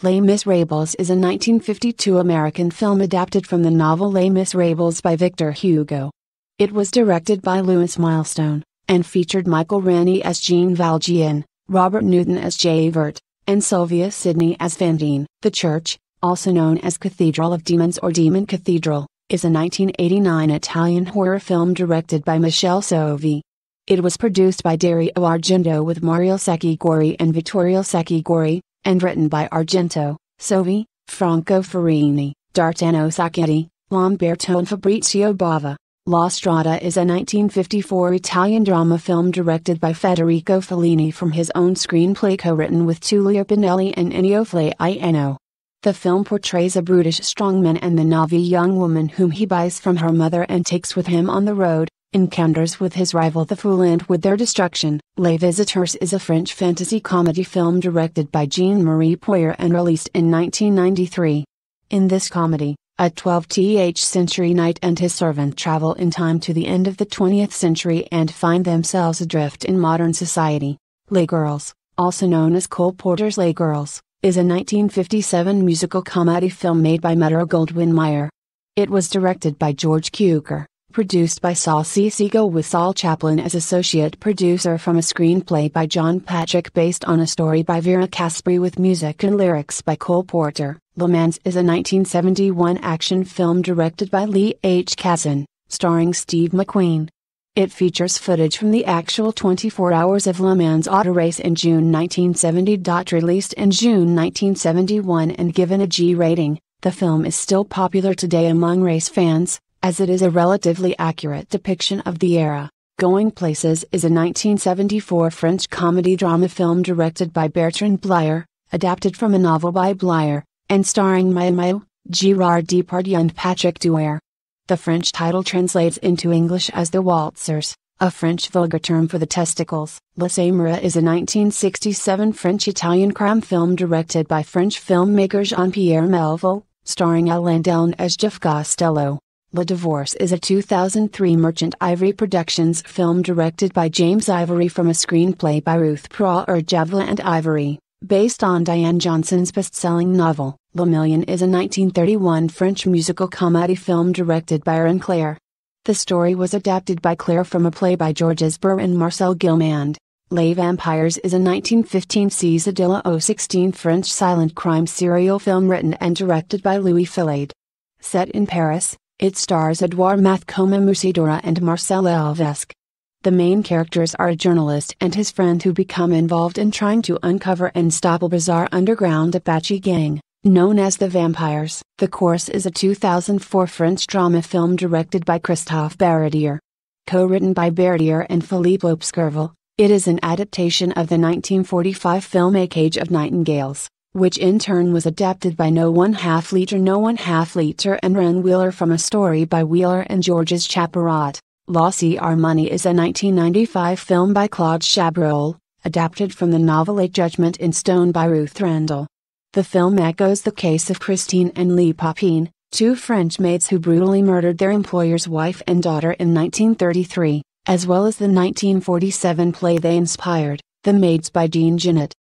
Les Miserables is a 1952 American film adapted from the novel Les Miserables by Victor Hugo. It was directed by Louis Milestone, and featured Michael Rennie as Jean Valjean, Robert Newton as Javert, and Sylvia Sidney as Fantine. The Church, also known as Cathedral of Demons or Demon Cathedral, is a 1989 Italian horror film directed by Michele Soavi. It was produced by Dario Argento with Mario Secchi-Gori and Vittorio Secchi-Gori, and written by Argento, Soavi, Franco Ferrini, D'Artano Sacchetti, Lamberto and Fabrizio Bava. La Strada is a 1954 Italian drama film directed by Federico Fellini from his own screenplay co-written with Tullio Pinelli and Ennio Flaiano. The film portrays a brutish strongman and the Navi young woman whom he buys from her mother and takes with him on the road, encounters with his rival the Fool and with their destruction. Les Visiteurs is a French fantasy comedy film directed by Jean-Marie Poyer and released in 1993. In this comedy, a 12th century knight and his servant travel in time to the end of the 20th century and find themselves adrift in modern society. Les Girls, also known as Cole Porter's Les Girls, is a 1957 musical comedy film made by Metro-Goldwyn-Mayer. It was directed by George Cukor, produced by Saul C. Siegel with Saul Chaplin as associate producer from a screenplay by John Patrick based on a story by Vera Caspary with music and lyrics by Cole Porter. Le Mans is a 1971 action film directed by Lee H. Kazan, starring Steve McQueen. It features footage from the actual 24 Hours of Le Mans auto race in June 1970. Released in June 1971 and given a G rating, the film is still popular today among race fans, as it is a relatively accurate depiction of the era. Going Places is a 1974 French comedy-drama film directed by Bertrand Blier, adapted from a novel by Blier, and starring Mayo, Gerard Depardieu and Patrick Douer. The French title translates into English as The Waltzers, a French vulgar term for the testicles. Les Amoureux is a 1967 French-Italian crime film directed by French filmmaker Jean-Pierre Melville, starring Alain Delon as Jeff Costello. Le Divorce is a 2003 Merchant Ivory Productions film directed by James Ivory from a screenplay by Ruth Proer-Javala and Ivory, based on Diane Johnson's best-selling novel. Le Million is a 1931 French musical comedy film directed by Aaron Claire. The story was adapted by Claire from a play by Georges Burr and Marcel Gilmand. Les Vampires is a 1915 Cisadilla 016 French silent crime serial film written and directed by Louis Filade. Set in Paris, it stars Edouard Mathcoma Musidora and Marcel Elvesque. The main characters are a journalist and his friend who become involved in trying to uncover and stop a bizarre underground Apache gang, known as the Vampires. The Course is a 2004 French drama film directed by Christophe Baradier. Co-written by Baradier and Philippe Obscurville, it is an adaptation of the 1945 film A Cage of Nightingales, which in turn was adapted by No 1/2 Liter and Ren Wheeler from a story by Wheeler and Georges Chaparrot. La Harmonie is a 1995 film by Claude Chabrol, adapted from the novel A Judgment in Stone by Ruth Randall. The film echoes the case of Christine and Lee Papin, two French maids who brutally murdered their employer's wife and daughter in 1933, as well as the 1947 play they inspired, The Maids by Dean Genet.